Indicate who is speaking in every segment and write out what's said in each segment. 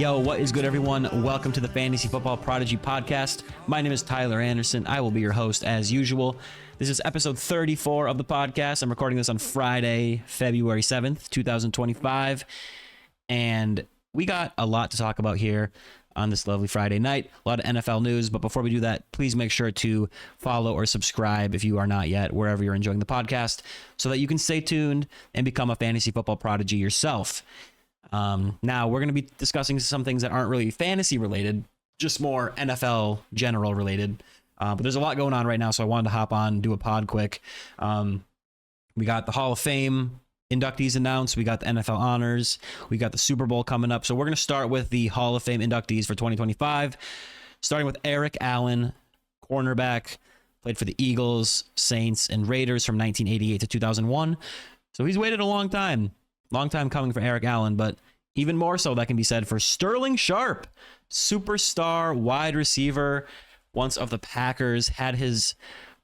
Speaker 1: Yo, what is good, everyone? Welcome to the Fantasy Football Prodigy Podcast. My name is Tyler Anderson. I will be your host as usual. This is episode 34 of the podcast. I'm recording this on Friday, February 7th, 2025. And we got a lot to talk about here on this lovely Friday night. A lot of NFL news. But before we do that, please make sure to follow or subscribe if you are not yet, wherever you're enjoying the podcast, so that you can stay tuned and become a fantasy football prodigy yourself. Now we're going to be discussing some things that aren't really fantasy related, just more NFL general related. But there's a lot going on right now, so I wanted to hop on, do a pod quick. We got the Hall of Fame inductees announced. We got the NFL honors. We got the Super Bowl coming up. So we're going to start with the Hall of Fame inductees for 2025, starting with Eric Allen, cornerback, played for the Eagles, Saints, and Raiders from 1988 to 2001. So he's waited a long time. Long time coming for Eric Allen, but even more so that can be said for Sterling Sharp, superstar wide receiver, once of the Packers, had his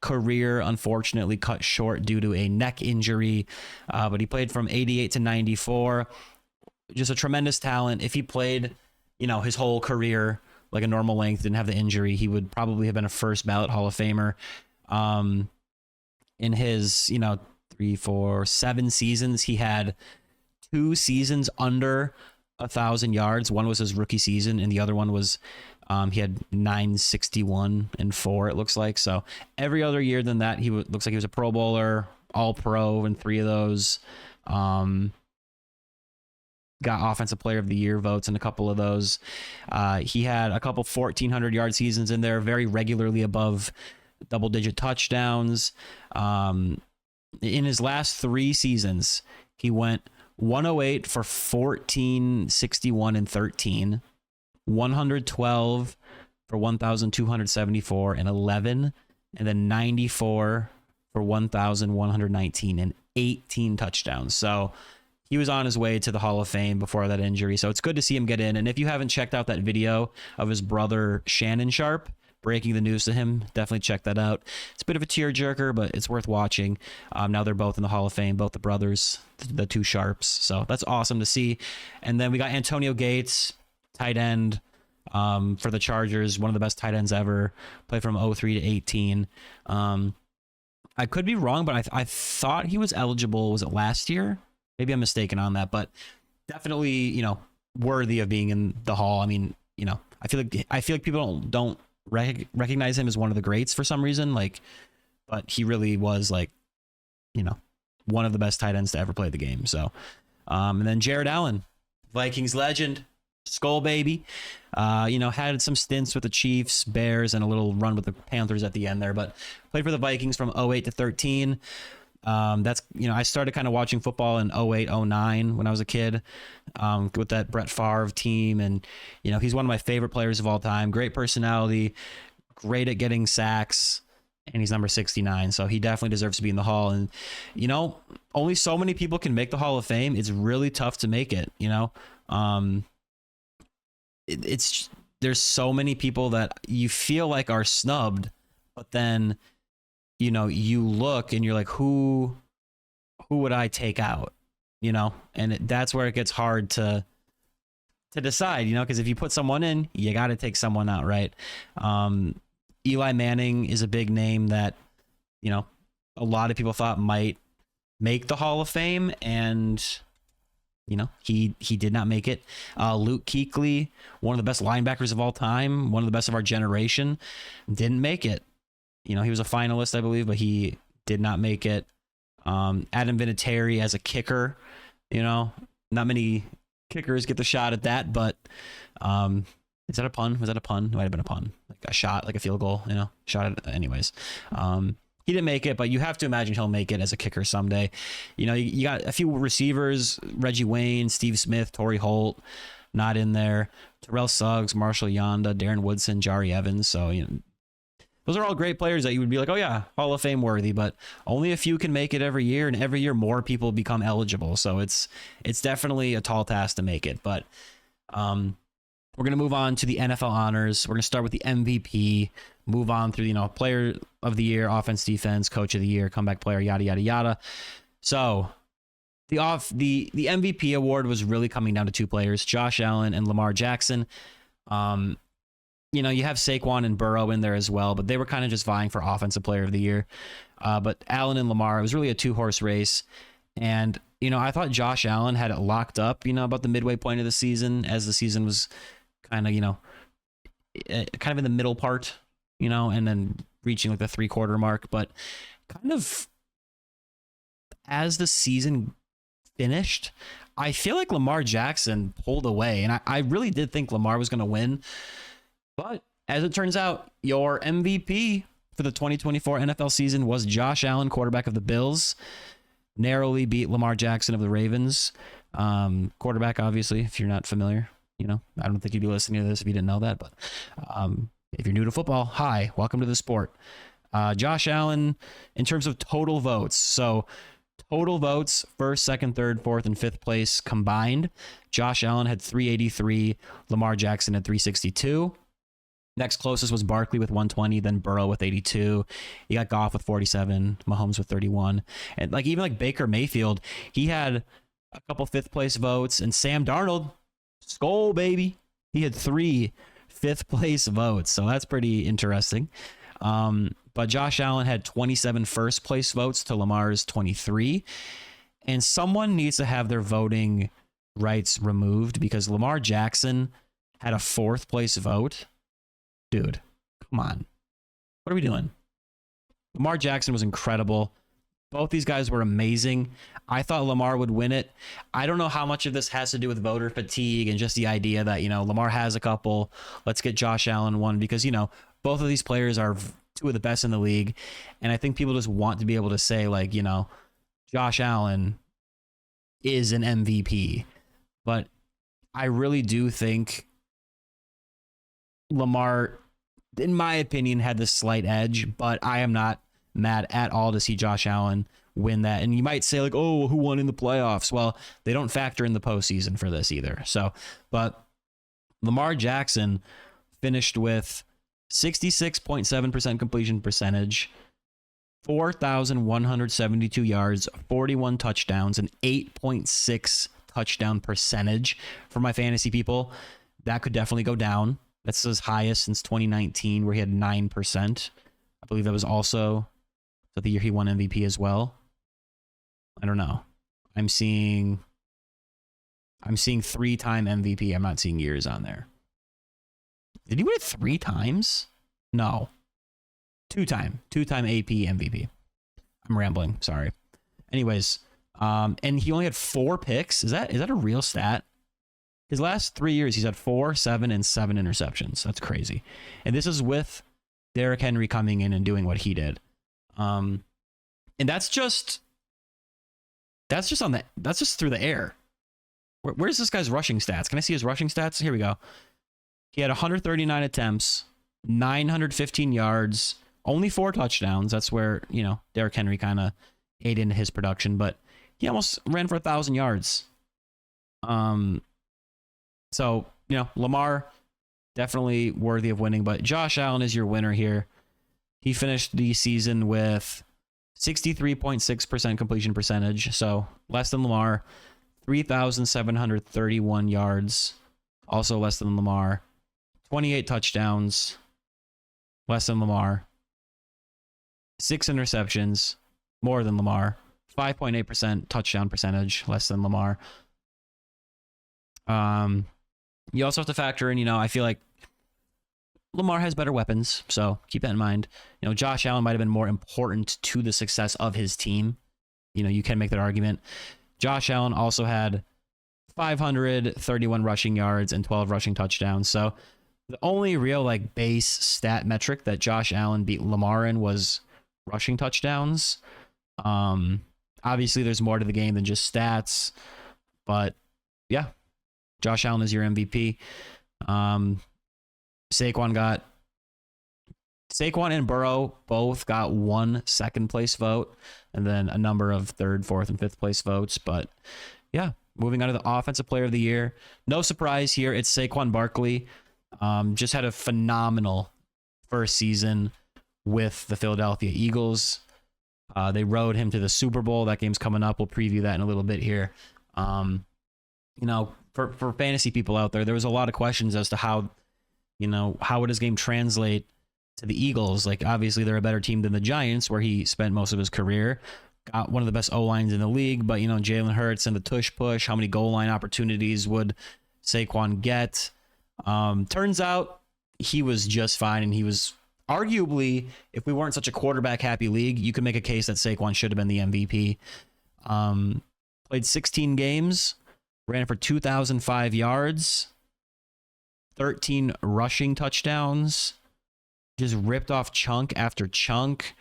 Speaker 1: career unfortunately cut short due to a neck injury, but he played from 88 to 94. Just a tremendous talent. If he played, his whole career like a normal length, didn't have the injury, he would probably have been a first ballot Hall of Famer. In his, 3, 4, 7 seasons, he had 2 seasons under 1,000 yards. One was his rookie season, and the other one was he had 961 and 4. It looks like. So every other year than that, looks like he was a Pro Bowler, All Pro in 3 of those. Got Offensive Player of the Year votes in a couple of those. He had a couple 1,400 yard seasons in there, very regularly above double-digit touchdowns. In his last 3 seasons, he went 108 for 14, 61, and 13, 112 for 1,274 and 11, and then 94 for 1,119 and 18 touchdowns. So he was on his way to the Hall of Fame before that injury. So it's good to see him get in. And if you haven't checked out that video of his brother Shannon Sharp breaking the news to him, definitely check that out. It's a bit of a tearjerker, but it's worth watching. Now they're both in the Hall of Fame, both the brothers, the 2 Sharps. So that's awesome to see. And then we got Antonio Gates, tight end for the Chargers, one of the best tight ends ever. Played from 03 to 18. I could be wrong, but I thought he was eligible. Was it last year? Maybe I'm mistaken on that, but definitely, worthy of being in the Hall. I mean, I feel like people don't recognize him as one of the greats for some reason, but he really was one of the best tight ends to ever play the game. So and then Jared Allen, Vikings legend, Skull Baby, had some stints with the Chiefs, Bears, and a little run with the Panthers at the end there, but played for the Vikings from 08 to 13. That's, I started kind of watching football in 08, 09 when I was a kid, with that Brett Favre team. And, he's one of my favorite players of all time. Great personality, great at getting sacks, and he's number 69. So he definitely deserves to be in the Hall. And, only so many people can make the Hall of Fame. It's really tough to make it, there's so many people that you feel like are snubbed, but then you look and you're like, who would I take out, and that's where it gets hard to decide, because if you put someone in, you got to take someone out, right? Eli Manning is a big name that, a lot of people thought might make the Hall of Fame, and he did not make it. Luke Kuechly, one of the best linebackers of all time, one of the best of our generation, didn't make it. He was a finalist, I believe, but he did not make it. Adam Vinatieri as a kicker, not many kickers get the shot at that, but is that a pun? Was that a pun? It might have been a pun. Like a shot, like a field goal, shot at, anyways. He didn't make it, but you have to imagine he'll make it as a kicker someday. You got a few receivers, Reggie Wayne, Steve Smith, Torrey Holt, not in there. Terrell Suggs, Marshall Yanda, Darren Woodson, Jari Evans. So, those are all great players that you would be like, oh yeah, Hall of Fame worthy, but only a few can make it every year, and every year more people become eligible. So it's definitely a tall task to make it. But we're going to move on to the NFL honors. We're going to start with the MVP, move on through, player of the year, offense, defense, coach of the year, comeback player, yada, yada, yada. So The MVP award was really coming down to two players, Josh Allen and Lamar Jackson. You know, you have Saquon and Burrow in there as well, but they were kind of just vying for Offensive Player of the Year. But Allen and Lamar, it was really a two-horse race. And, you know, I thought Josh Allen had it locked up, you know, about the midway point of the season, as the season was kind of, you know, kind of in the middle part, you know, and then reaching like the 3/4 mark. But kind of as the season finished, I feel like Lamar Jackson pulled away. And I really did think Lamar was going to win. But as it turns out, your MVP for the 2024 NFL season was Josh Allen, quarterback of the Bills. Narrowly beat Lamar Jackson of the Ravens. Quarterback, obviously, if you're not familiar. You know, I don't think you'd be listening to this if you didn't know that. But if you're new to football, hi, welcome to the sport. Josh Allen, in terms of total votes. So total votes, first, second, third, fourth, and fifth place combined. Josh Allen had 383. Lamar Jackson had 362. Next closest was Barkley with 120, then Burrow with 82. You got Goff with 47, Mahomes with 31. And like even like Baker Mayfield, he had a couple fifth place votes, and Sam Darnold, Skol baby, he had 3 fifth place votes. So that's pretty interesting. But Josh Allen had 27 first place votes to Lamar's 23. And someone needs to have their voting rights removed because Lamar Jackson had a 4th place vote. Dude, come on. What are we doing? Lamar Jackson was incredible. Both these guys were amazing. I thought Lamar would win it. I don't know how much of this has to do with voter fatigue and just the idea that, you know, Lamar has a couple. Let's get Josh Allen one because, you know, both of these players are 2 of the best in the league. And I think people just want to be able to say, like, you know, Josh Allen is an MVP. But I really do think Lamar, in my opinion, had this slight edge, but I am not mad at all to see Josh Allen win that. And you might say like, oh, who won in the playoffs? Well, they don't factor in the postseason for this either. So, but Lamar Jackson finished with 66.7% completion percentage, 4,172 yards, 41 touchdowns, and 8.6 touchdown percentage for my fantasy people. That could definitely go down. That's his highest since 2019, where he had 9%. I believe that was also the year he won MVP as well. I don't know. I'm seeing 3-time MVP. I'm not seeing years on there. Did he win it 3 times? No. 2-time AP MVP. I'm rambling. Sorry. Anyways, and he only had 4 picks. Is that a real stat? His last 3 years, he's had 4, 7, and 7 interceptions. That's crazy. And this is with Derrick Henry coming in and doing what he did. And that's just through the air. Where's this guy's rushing stats? Can I see his rushing stats? Here we go. He had 139 attempts, 915 yards, only 4 touchdowns. That's where, you know, Derrick Henry kind of ate into his production, but he almost ran for 1,000 yards. So, you know, Lamar definitely worthy of winning, but Josh Allen is your winner here. He finished the season with 63.6% completion percentage, so less than Lamar. 3,731 yards, also less than Lamar. 28 touchdowns, less than Lamar. 6 interceptions, more than Lamar. 5.8% touchdown percentage, less than Lamar. You also have to factor in, you know, I feel like Lamar has better weapons, so keep that in mind. You know, Josh Allen might have been more important to the success of his team. You know, you can make that argument. Josh Allen also had 531 rushing yards and 12 rushing touchdowns. So the only real like base stat metric that Josh Allen beat Lamar in was rushing touchdowns. Obviously there's more to the game than just stats, but yeah, Josh Allen is your MVP. Saquon and Burrow both got 1 second place vote and then a number of 3rd, 4th, and 5th place votes. But yeah, moving on to the Offensive Player of the Year. No surprise here. It's Saquon Barkley. Just had a phenomenal first season with the Philadelphia Eagles. They rode him to the Super Bowl. That game's coming up. We'll preview that in a little bit here. For fantasy people out there, there was a lot of questions as to how would his game translate to the Eagles. Like, obviously, they're a better team than the Giants, where he spent most of his career. Got one of the best O-lines in the league, but, Jalen Hurts and the tush push, how many goal line opportunities would Saquon get? Turns out he was just fine, and he was arguably, if we weren't such a quarterback-happy league, you could make a case that Saquon should have been the MVP. Played 16 games, ran for 2,005 yards, 13 rushing touchdowns, just ripped off chunk after chunk.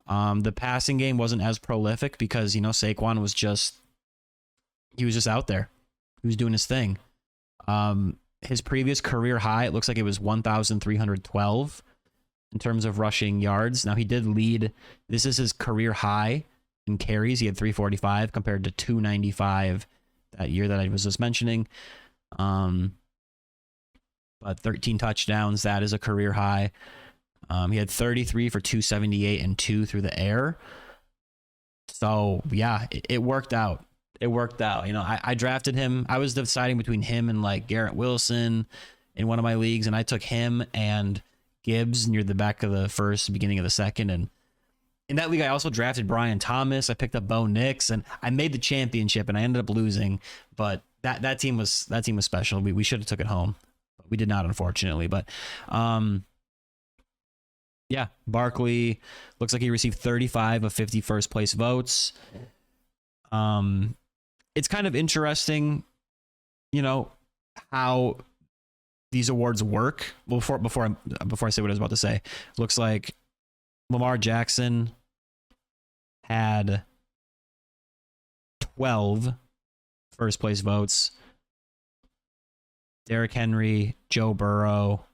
Speaker 1: The passing game wasn't as prolific because, Saquon was just out there. He was doing his thing. His previous career high, it looks like it was 1,312 in terms of rushing yards. Now, he did lead. This is his career high in carries. He had 345 compared to 295 that year that I was just mentioning. But 13 touchdowns, that is a career high. He had 33 for 278 and 2 through the air. So, yeah, it worked out. It worked out. I drafted him. I was deciding between him and like Garrett Wilson in one of my leagues, and I took him and Gibbs near the back of the first, beginning of the second. And in that league, I also drafted Brian Thomas. I picked up Bo Nix, and I made the championship, and I ended up losing. But that team was special. We should have took it home, but we did not, unfortunately. But yeah, Barkley looks like he received 35 of 50 first place votes. It's kind of interesting, how these awards work. Before I say what I was about to say, looks like Lamar Jackson had 12 first place votes. Derrick Henry, Joe Burrow,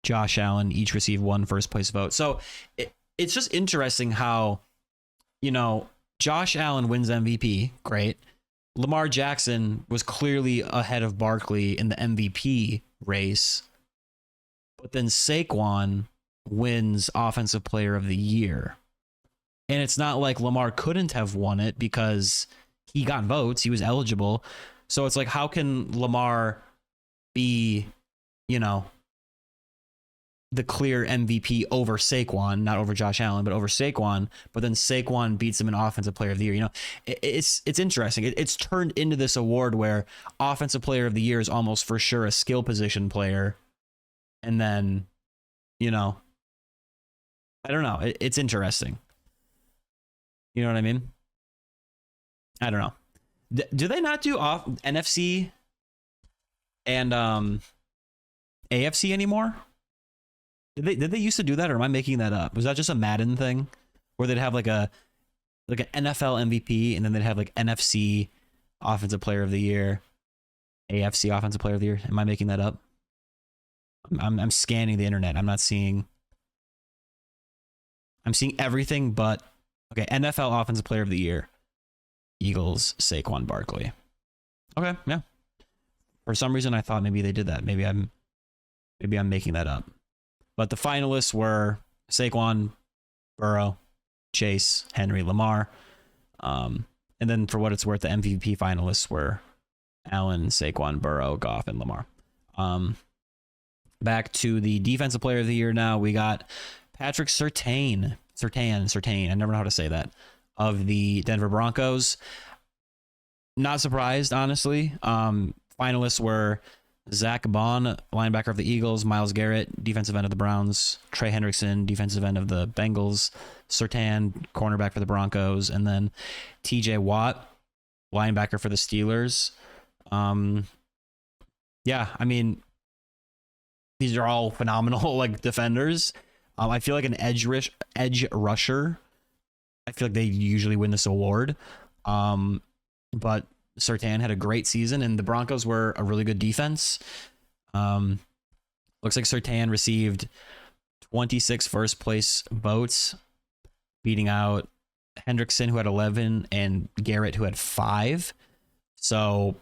Speaker 1: Josh Allen each received 1 first place vote. So it's just interesting how, Josh Allen wins MVP. Great. Lamar Jackson was clearly ahead of Barkley in the MVP race. But then Saquon wins Offensive Player of the Year. And it's not like Lamar couldn't have won it because he got votes. He was eligible. So it's like, how can Lamar be, the clear MVP over Saquon, not over Josh Allen, but over Saquon, but then Saquon beats him in Offensive Player of the Year? It's interesting. It's turned into this award where Offensive Player of the Year is almost for sure a skill position player. And then, I don't know. It's interesting. You know what I mean? I don't know. Do they not do off NFC and AFC anymore? Did they used to do that, or am I making that up? Was that just a Madden thing where they'd have like an NFL MVP and then they'd have like NFC Offensive Player of the Year, AFC Offensive Player of the Year? Am I making that up? I'm scanning the internet. I'm seeing everything but okay, NFL Offensive Player of the Year. Eagles, Saquon Barkley. Okay, yeah. For some reason I thought maybe they did that. Maybe I'm making that up. But the finalists were Saquon, Burrow, Chase, Henry, Lamar. And then for what it's worth, the MVP finalists were Allen, Saquon, Burrow, Goff, and Lamar. Back to the Defensive Player of the Year now. We got Patrick Surtain. I never know how to say that. Of the Denver Broncos. Not surprised, honestly. Finalists were Zach Bond, linebacker of the Eagles, Myles Garrett, defensive end of the Browns, Trey Hendrickson, defensive end of the Bengals, Surtain, cornerback for the Broncos, and then TJ Watt, linebacker for the Steelers. Yeah, I mean, these are all phenomenal like defenders. I feel like an edge rusher. I feel like they usually win this award. But Surtain had a great season, and the Broncos were a really good defense. Looks like Surtain received 26 first place votes, beating out Hendrickson, who had 11, and Garrett, who had 5. So,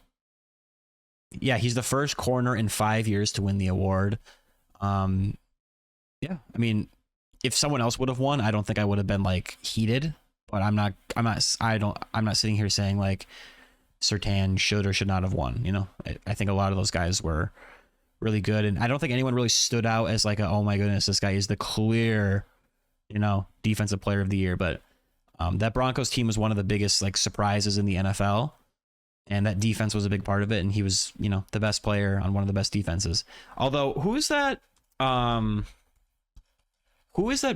Speaker 1: yeah, he's the first corner in 5 years to win the award. Yeah, I mean, if someone else would have won, I don't think I would have been like heated. but I'm not sitting here saying like Surtain should or should not have won. You know, I think a lot of those guys were really good, and I don't think anyone really stood out as like oh my goodness, this guy is the clear, you know, defensive player of the year. But that Broncos team was one of the biggest like surprises in the NFL, and that defense was a big part of it, and he was, you know, the best player on one of the best defenses. Although who is that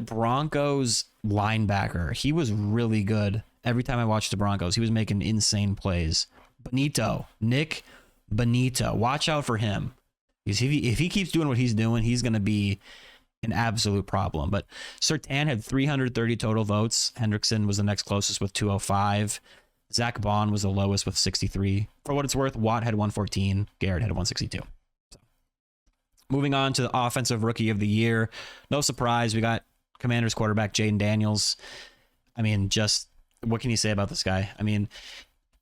Speaker 1: Broncos linebacker? He was really good. Every time I watched the Broncos, he was making insane plays. Nick Bonito. Watch out for him. Because if he keeps doing what he's doing, he's going to be an absolute problem. But Surtain had 330 total votes. Hendrickson was the next closest with 205. Zach Bond was the lowest with 63. For what it's worth, Watt had 114. Garrett had 162. So, moving on to the offensive rookie of the year. No surprise, we got Commanders quarterback Jaden Daniels. I mean, just what can you say about this guy? I mean,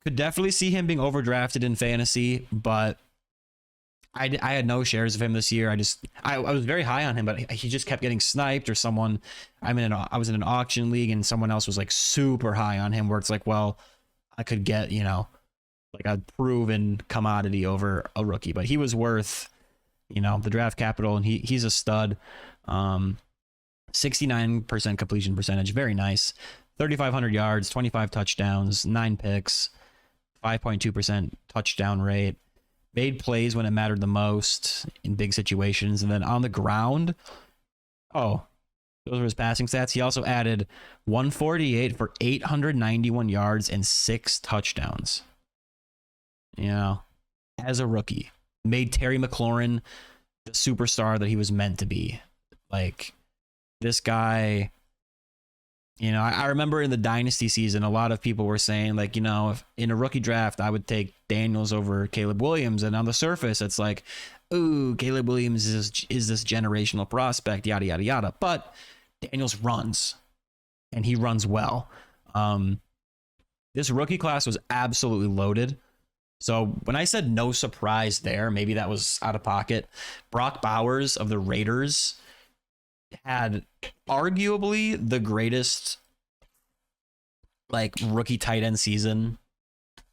Speaker 1: could definitely see him being overdrafted in fantasy, but I had no shares of him this year. I was very high on him, but he just kept getting sniped, or someone, I was in an auction league and someone else was like super high on him, where it's like, well, I could get, you know, like a proven commodity over a rookie, but he was worth, you know, the draft capital, and he's a stud. 69% completion percentage. Very nice. 3,500 yards, 25 touchdowns, 9 picks, 5.2% touchdown rate. Made plays when it mattered the most in big situations. And then on the ground, those were his passing stats. He also added 148 for 891 yards and 6 touchdowns. You know, as a rookie. Made Terry McLaurin the superstar that he was meant to be. Like, this guy, you know, I remember in the dynasty season, a lot of people were saying, like, you know, if in a rookie draft, I would take Daniels over Caleb Williams. And on the surface, it's like, ooh, Caleb Williams is this generational prospect, yada, yada, yada. But Daniels runs, and he runs well. This rookie class was absolutely loaded. So when I said no surprise there, maybe that was out of pocket. Brock Bowers of the Raiders had arguably the greatest like rookie tight end season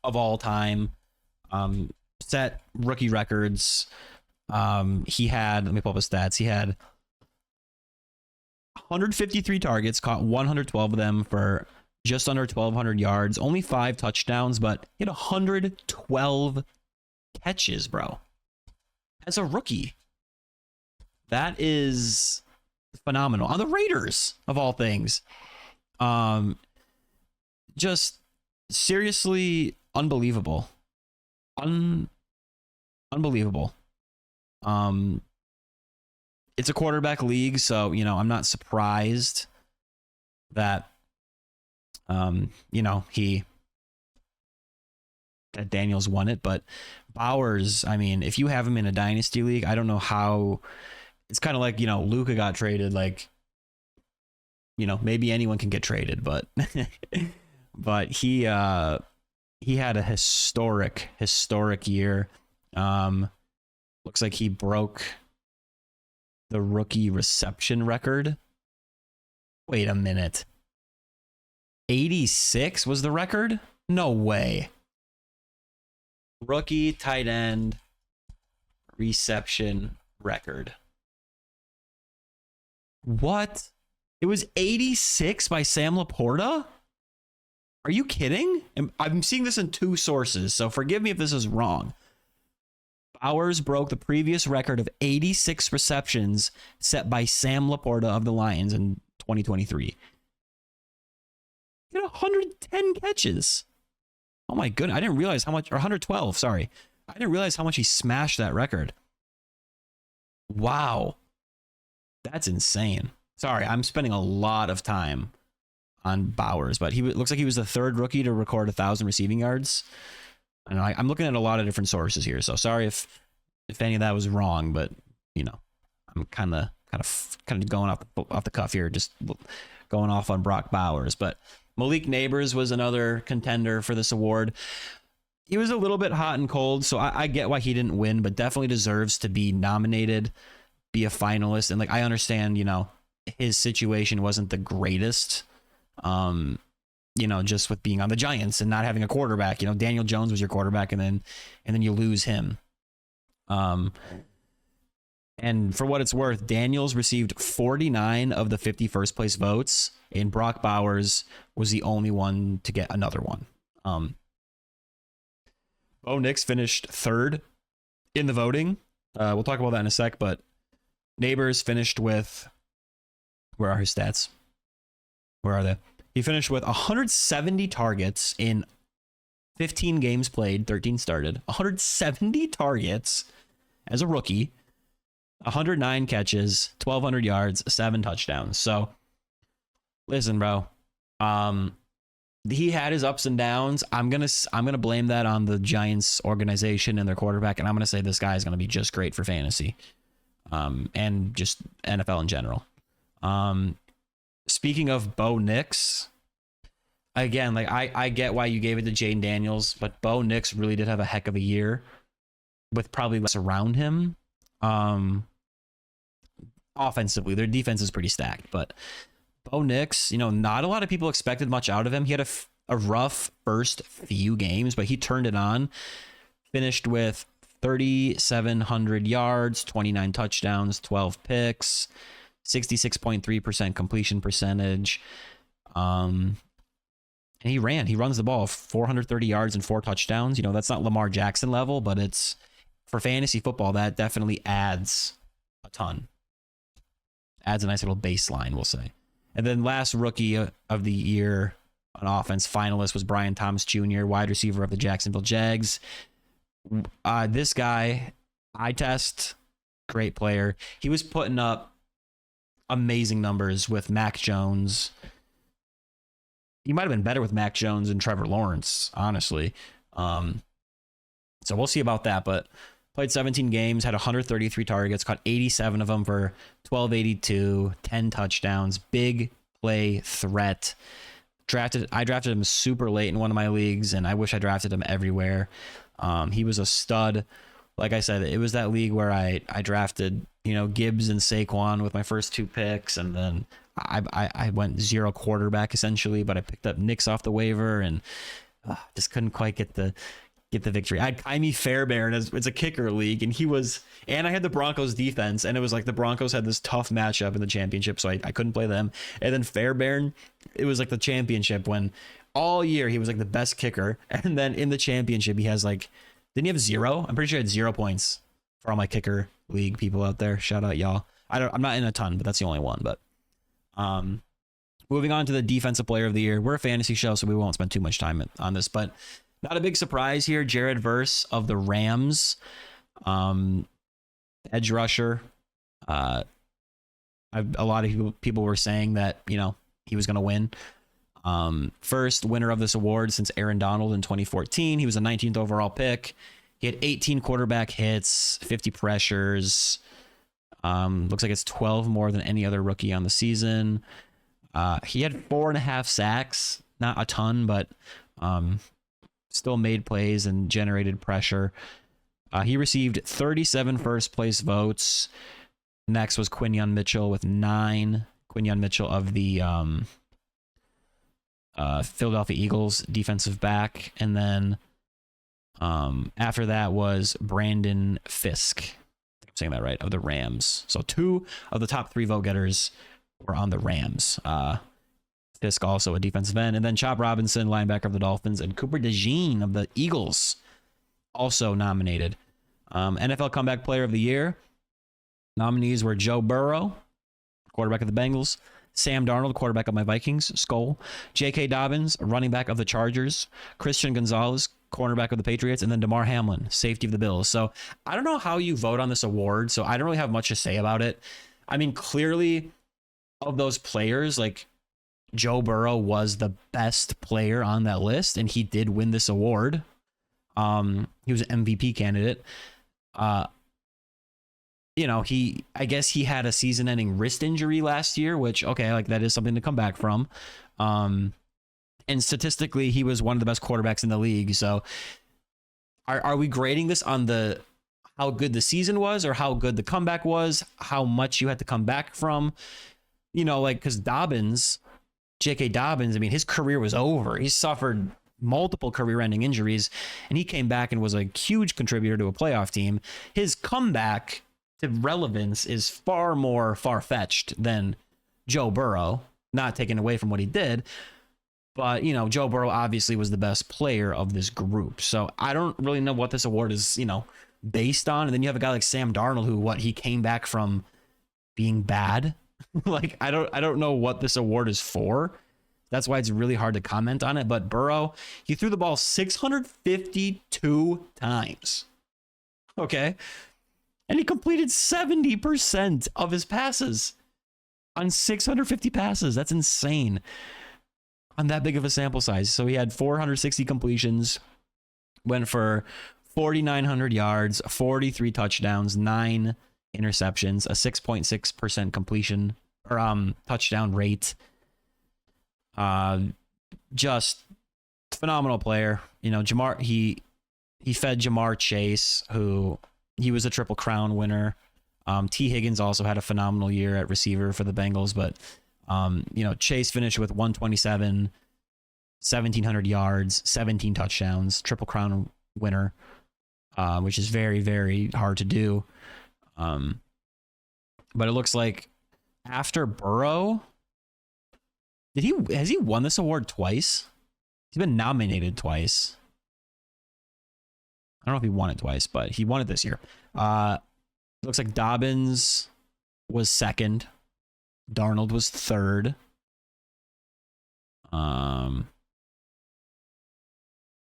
Speaker 1: of all time. Set rookie records. He had, let me pull up his stats. He had 153 targets, caught 112 of them for just under 1,200 yards, only 5 touchdowns, but he had 112 catches, bro. As a rookie. That is phenomenal. On the Raiders, of all things. Just seriously unbelievable. Unbelievable. It's a quarterback league, so, you know, I'm not surprised that you know, that Daniels won it. But Bowers, I mean, if you have him in a dynasty league, I don't know how. It's kind of like, you know, Luka got traded. Like, you know, maybe anyone can get traded, but but he had a historic year. Looks like he broke the rookie reception record. Wait a minute. 86 was the record? No way. Rookie tight end reception record. What? It was 86 by Sam Laporta? Are you kidding? I'm seeing this in 2 sources, so forgive me if this is wrong. Bowers broke the previous record of 86 receptions set by Sam Laporta of the Lions in 2023. He had 110 catches. Oh my goodness. I didn't realize how much, or 112, sorry. I didn't realize how much he smashed that record. Wow. That's insane. Sorry, I'm spending a lot of time on Bowers, but he looks like he was the 3rd rookie to record 1,000 receiving yards. And I'm looking at a lot of different sources here, so sorry if any of that was wrong, but you know, I'm kind of going off the cuff here, just going off on Brock Bowers. But Malik Neighbors was another contender for this award. He was a little bit hot and cold, so I get why he didn't win, but definitely deserves to be nominated, be a finalist. And like, I understand, you know, his situation wasn't the greatest. just with being on the Giants and not having a quarterback. Daniel Jones was your quarterback, and then you lose him. And for what it's worth, Daniels received 49 of the 50 first place votes, and Brock Bowers was the only one to get another one. Bo Nix finished third in the voting. We'll talk about that in a sec, but Neighbors finished with, where are his stats? Where are they? He finished with 170 targets in 15 games played, 13 started. 170 targets as a rookie. 109 catches, 1,200 yards, 7 touchdowns. So, listen, bro. He had his ups and downs. I'm gonna blame that on the Giants organization and their quarterback, and I'm gonna say this guy is gonna be just great for fantasy, and just NFL in general. Speaking of Bo Nix, again, like I get why you gave it to Jaden Daniels, but Bo Nix really did have a heck of a year with probably less around him. Offensively, their defense is pretty stacked, but Bo Nix, not a lot of people expected much out of him. He had a rough first few games, but he turned it on. Finished with 3,700 yards, 29 touchdowns, 12 picks, 66.3% completion percentage. And he runs the ball 430 yards and 4 touchdowns. That's not Lamar Jackson level, but it's for fantasy football, that definitely adds a ton. Adds a nice little baseline, we'll say. And then last rookie of the year on offense finalist was Brian Thomas Jr., wide receiver of the Jacksonville Jags. This guy, eye test, great player. He was putting up amazing numbers with Mac Jones. He might have been better with Mac Jones and Trevor Lawrence, honestly. So we'll see about that, but played 17 games, had 133 targets, caught 87 of them for 1,282, 10 touchdowns, big play threat. I drafted him super late in one of my leagues, and I wish I drafted him everywhere. He was a stud. Like I said, it was that league where I drafted, Gibbs and Saquon with my first 2 picks, and then I went 0 quarterback essentially, but I picked up Nix off the waiver and just couldn't quite get the victory. I had Jaime Fairbairn it's a kicker league, and I had the Broncos defense, and it was like the Broncos had this tough matchup in the championship, so I couldn't play them. And then Fairbairn, it was like the championship when all year he was like the best kicker, and then in the championship he has like, didn't he have 0? I'm pretty sure he had 0 points for all my kicker league people out there. Shout out y'all. I'm not in a ton, but that's the only one. But moving on to the defensive player of the year. We're a fantasy show, so we won't spend too much time on this, but not a big surprise here. Jared Verse of the Rams, edge rusher. A lot of people were saying that, he was going to win. First winner of this award since Aaron Donald in 2014. He was a 19th overall pick. He had 18 quarterback hits, 50 pressures. Looks like it's 12 more than any other rookie on the season. He had 4.5 sacks, not a ton, but still made plays and generated pressure. He received 37 first place votes. Next was Quinyon Mitchell with 9. Quinyon Mitchell of the Philadelphia Eagles, defensive back. And then after that was Brandon Fisk. I'm saying that right, of the Rams. So 2 of the top 3 vote getters were on the Rams. Fisk also a defensive end. And then Chop Robinson, linebacker of the Dolphins, and Cooper DeJean of the Eagles also nominated. NFL Comeback Player of the Year. Nominees were Joe Burrow, quarterback of the Bengals, Sam Darnold, quarterback of my Vikings, Skull, J.K. Dobbins, running back of the Chargers, Christian Gonzalez, cornerback of the Patriots, and then Damar Hamlin, safety of the Bills. So I don't know how you vote on this award, so I don't really have much to say about it. I mean, clearly of those players, like Joe Burrow was the best player on that list, and he did win this award. He was an MVP candidate. I guess he had a season-ending wrist injury last year, which, okay, like that is something to come back from. And statistically, he was one of the best quarterbacks in the league. So are we grading this on how good the season was, or how good the comeback was, how much you had to come back from? Because Dobbins, J.K. Dobbins, I mean, his career was over. He suffered multiple career-ending injuries, and he came back and was a huge contributor to a playoff team. His comeback to relevance is far more far-fetched than Joe Burrow, not taking away from what he did. But, you know, Joe Burrow obviously was the best player of this group. So I don't really know what this award is, you know, based on. And then you have a guy like Sam Darnold who, he came back from being bad. Like, I don't know what this award is for. That's why it's really hard to comment on it. But Burrow, he threw the ball 652 times. Okay. And he completed 70% of his passes on 650 passes. That's insane on that big of a sample size. So he had 460 completions, went for 4,900 yards, 43 touchdowns, 9 interceptions, a 6.6% completion or touchdown rate. Just phenomenal player. You know, he fed Jamar Chase, who he was a Triple Crown winner. T. Higgins also had a phenomenal year at receiver for the Bengals, but you know, Chase finished with 127, 1,700 yards, 17 touchdowns, Triple Crown winner, which is very, very hard to do. But it looks like after Burrow, has he won this award twice? He's been nominated twice. I don't know if he won it twice, but he won it this year. Looks like Dobbins was second. Darnold was third.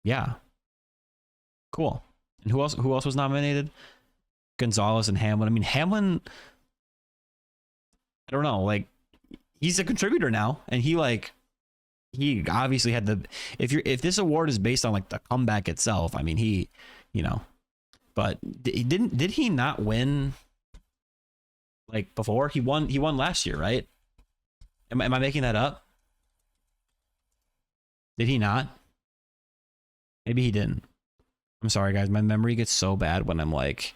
Speaker 1: Yeah. Cool. And who else was nominated? Gonzalez and Hamlin. I mean, Hamlin, I don't know, like, he's a contributor now, and he obviously had if this award is based on like the comeback itself, I mean, he, you know, but did he not win like before? He won last year, right? Am I making that up? Did he not? Maybe he didn't. I'm sorry, guys. My memory gets so bad when I'm like,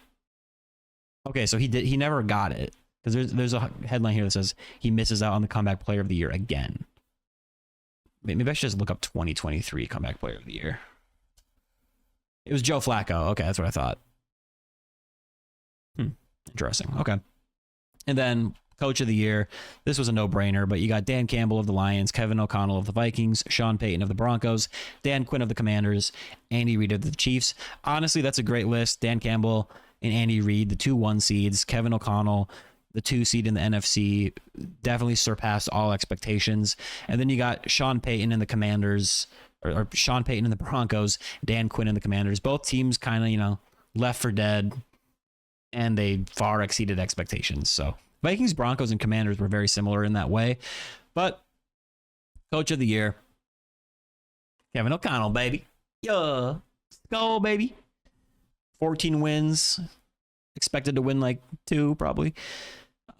Speaker 1: okay, so he never got it. Because there's a headline here that says he misses out on the comeback player of the year again. Maybe I should just look up 2023 comeback player of the year. It was Joe Flacco. Okay, that's what I thought. Interesting. Okay. And then coach of the year. This was a no-brainer, but you got Dan Campbell of the Lions, Kevin O'Connell of the Vikings, Sean Payton of the Broncos, Dan Quinn of the Commanders, Andy Reid of the Chiefs. Honestly, that's a great list. Dan Campbell and Andy Reid, the 2-1 seeds. Kevin O'Connell, the 2 seed in the NFC, definitely surpassed all expectations. And then you got Sean Payton and the Commanders, or Sean Payton and the Broncos, Dan Quinn and the Commanders. Both teams kind of, you know, left for dead, and they far exceeded expectations. So Vikings, Broncos, and Commanders were very similar in that way. But coach of the year, Kevin O'Connell, baby. Yeah. Let's go, baby. 14 wins. Expected to win like 2, probably.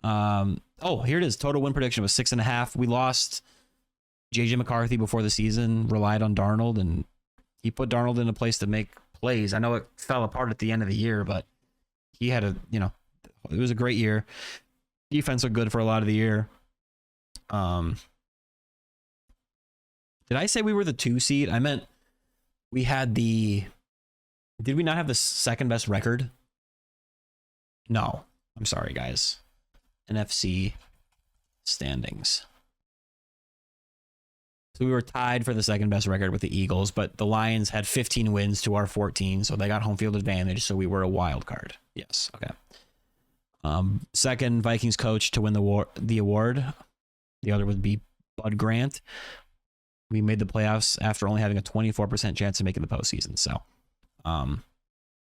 Speaker 1: Here it is. Total win prediction was 6.5. We lost JJ McCarthy before the season, relied on Darnold, and he put Darnold in a place to make plays. I know it fell apart at the end of the year, but he had it was a great year. Defense looked good for a lot of the year. Did I say we were the 2 seed? I meant we had did we not have the second best record? No, I'm sorry, guys. NFC standings. So we were tied for the second best record with the Eagles, but the Lions had 15 wins to our 14, so they got home field advantage, so we were a wild card. Yes, okay. Second Vikings coach to win the award. The other would be Bud Grant. We made the playoffs after only having a 24% chance of making the postseason. So,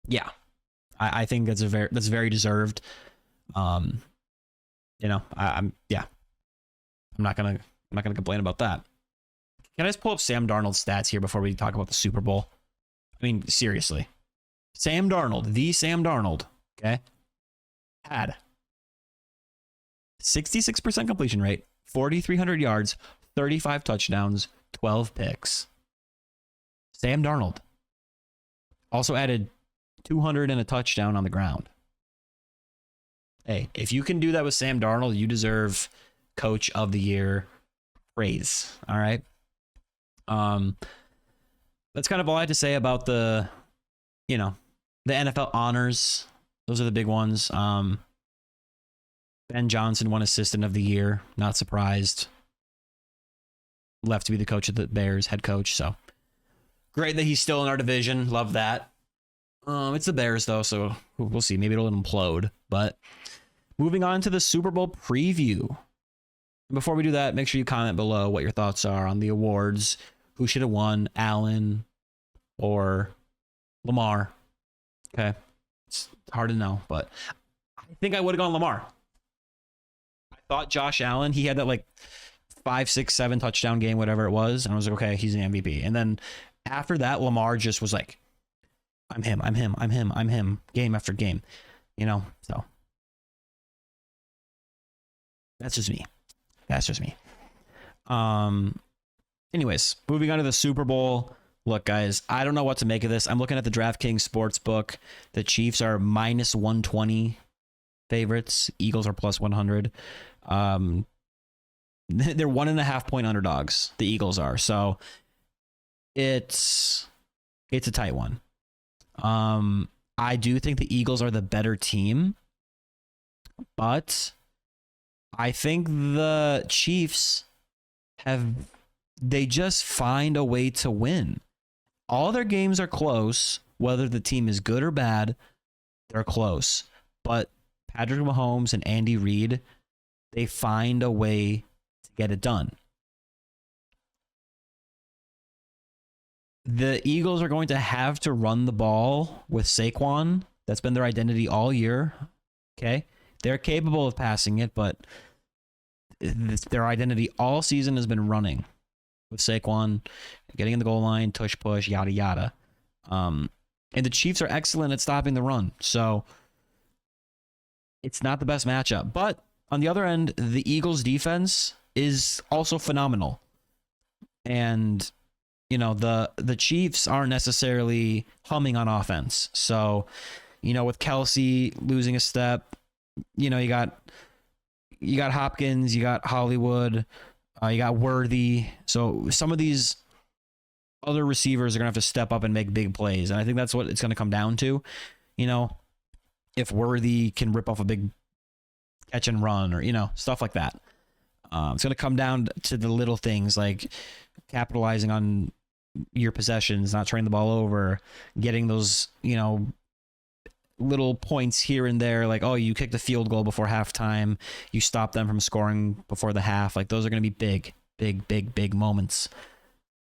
Speaker 1: yeah, I think that's very deserved. I'm not gonna complain about that. Can I just pull up Sam Darnold's stats here before we talk about the Super Bowl? I mean, seriously, Sam Darnold, okay, had 66% completion rate, 4,300 yards, 35 touchdowns, 12 picks. Sam Darnold also added 200 and a touchdown on the ground. Hey, if you can do that with Sam Darnold, you deserve Coach of the Year praise. All right. That's kind of all I had to say about the NFL honors. Those are the big ones. Ben Johnson won Assistant of the Year. Not surprised. Left to be the coach of the Bears, head coach. So great that he's still in our division. Love that. It's the Bears though, so we'll see. Maybe it'll implode. But moving on to the Super Bowl preview. Before we do that, make sure you comment below what your thoughts are on the awards. Who should have won, Allen or Lamar? Okay. It's hard to know, but I think I would have gone Lamar. I thought Josh Allen, he had that like 5, 6, 7 touchdown game, whatever it was. And I was like, okay, he's an MVP. And then after that, Lamar just was like, I'm him, game after game, so that's just me. Anyways, moving on to the Super Bowl. Look, guys, I don't know what to make of this. I'm looking at the DraftKings Sportsbook. The Chiefs are minus 120 favorites. Eagles are plus 100. They're 1.5 point underdogs. The Eagles are. So it's a tight one. I do think the Eagles are the better team, but I think the Chiefs they just find a way to win. All their games are close, whether the team is good or bad, they're close. But Patrick Mahomes and Andy Reid, they find a way to get it done. The Eagles are going to have to run the ball with Saquon. That's been their identity all year. Okay. They're capable of passing it, but their identity all season has been running with Saquon, getting in the goal line, tush push, yada, yada. And the Chiefs are excellent at stopping the run. So it's not the best matchup. But on the other end, the Eagles defense is also phenomenal. And the Chiefs aren't necessarily humming on offense. So, with Kelsey losing a step, you got Hopkins, you got Hollywood, you got Worthy. So some of these other receivers are going to have to step up and make big plays. And I think that's what it's going to come down to. If Worthy can rip off a big catch and run or, stuff like that. It's going to come down to the little things like capitalizing on your possessions, not turning the ball over, getting those, little points here and there. Like, oh, you kicked a field goal before halftime. You stopped them from scoring before the half. Like, those are going to be big moments.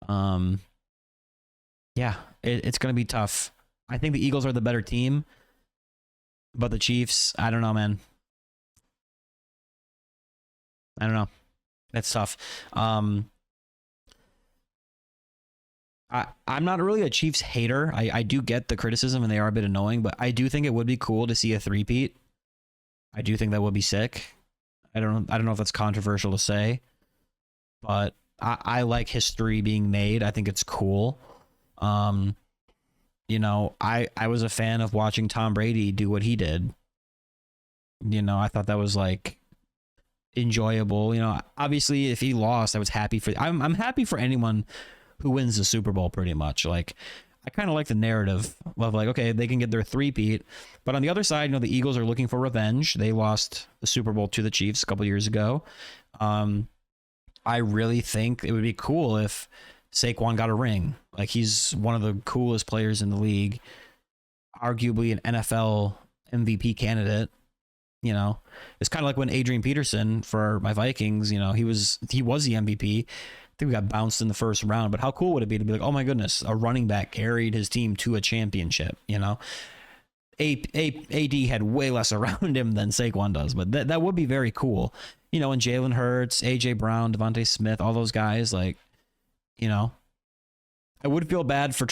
Speaker 1: Yeah, it's going to be tough. I think the Eagles are the better team, but the Chiefs, I don't know, man. I don't know. That's tough. I'm not really a Chiefs hater. I do get the criticism and they are a bit annoying, but I do think it would be cool to see a three-peat. I do think that would be sick. I don't know if that's controversial to say, but I like history being made. I think it's cool. I was a fan of watching Tom Brady do what he did. I thought that was like enjoyable. Obviously if he lost, I was happy for I'm happy for anyone who wins the Super Bowl pretty much. Like, I kind of like the narrative of like, okay, they can get their three-peat. But on the other side, the Eagles are looking for revenge. They lost the Super Bowl to the Chiefs a couple years ago. I really think it would be cool if Saquon got a ring. Like, he's one of the coolest players in the league, arguably an NFL MVP candidate. It's kind of like when Adrian Peterson for my Vikings, he was the MVP. I think we got bounced in the first round, but how cool would it be to be like, oh my goodness, a running back carried his team to a championship, AD had way less around him than Saquon does, but that would be very cool. And Jalen Hurts, AJ Brown, Devontae Smith, all those guys, like, I would feel bad for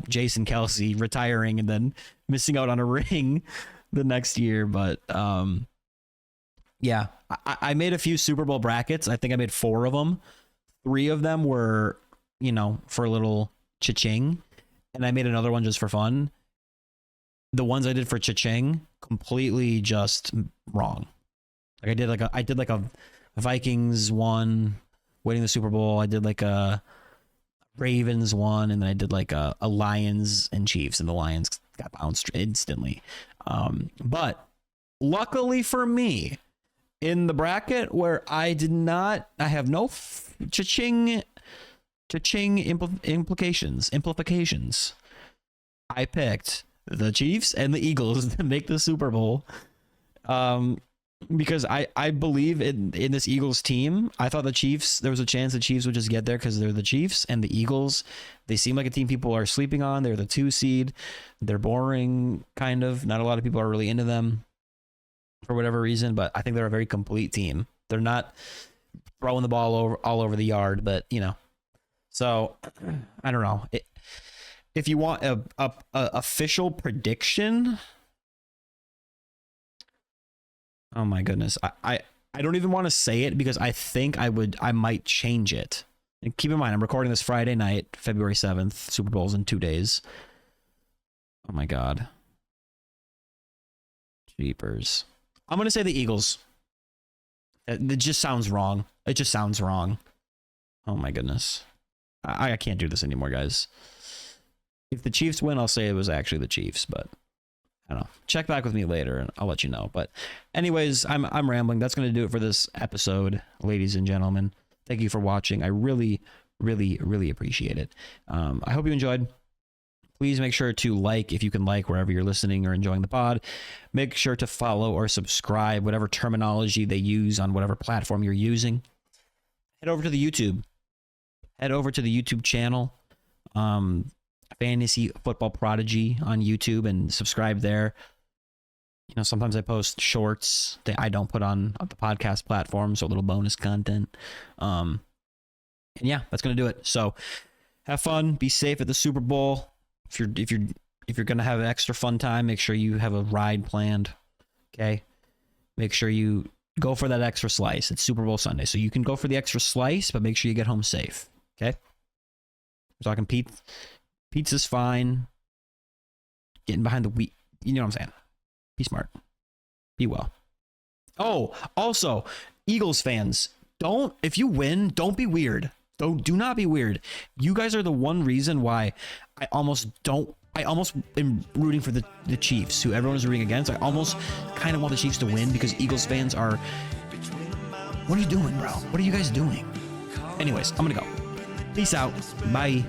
Speaker 1: Jason Kelsey retiring and then missing out on a ring the next year, but yeah, I made a few Super Bowl brackets. I think I made 4 of them. 3 of them were, for a little cha-ching, and I made another one just for fun. The ones I did for cha-ching, completely just wrong. Like I did like a Vikings one, winning the Super Bowl. I did like a Ravens one, and then I did like a Lions and Chiefs, and the Lions got bounced instantly. But luckily for me, in the bracket where I have no cha-ching implications, I picked the Chiefs and the Eagles to make the Super Bowl. Because I believe in this Eagles team. I thought the Chiefs, there was a chance the Chiefs would just get there because they're the Chiefs, and the Eagles, they seem like a team people are sleeping on. They're the 2 seed. They're boring, kind of. Not a lot of people are really into them for whatever reason, but I think they're a very complete team. They're not throwing the ball all over the yard, but you know. So I don't know. If you want a official prediction, oh my goodness, I don't even want to say it because I think I might change it. And keep in mind, I'm recording this Friday night, February 7th. Super Bowl's in 2 days. Oh my God. Jeepers. I'm going to say the Eagles. It just sounds wrong. It just sounds wrong. Oh my goodness. I can't do this anymore, guys. If the Chiefs win, I'll say it was actually the Chiefs, but I don't know. Check back with me later and I'll let you know. But anyways, I'm rambling. That's going to do it for this episode, ladies and gentlemen. Thank you for watching. I really, really, really appreciate it. I hope you enjoyed. Please make sure to like, if you can like, wherever you're listening or enjoying the pod. Make sure to follow or subscribe, whatever terminology they use on whatever platform you're using. Head over to the YouTube. Head over to the YouTube channel, Fantasy Football Prodigy on YouTube, and subscribe there. You know, sometimes I post shorts that I don't put on the podcast platform, so a little bonus content. And yeah, that's gonna do it. So have fun, be safe at the Super Bowl. If you're gonna have an extra fun time, make sure you have a ride planned. Okay, make sure you go for that extra slice. It's Super Bowl Sunday, so you can go for the extra slice, but make sure you get home safe. Okay, we're talking pizza's fine. Getting behind the wheel, you know what I'm saying. Be smart. Be well. Oh, also, Eagles fans, if you win, don't be weird. Do not be weird. You guys are the one reason why I almost am rooting for the Chiefs, who everyone is rooting against. I almost kind of want the Chiefs to win because Eagles fans are, what are you doing, bro? What are you guys doing? Anyways, I'm gonna go. Peace out. Bye.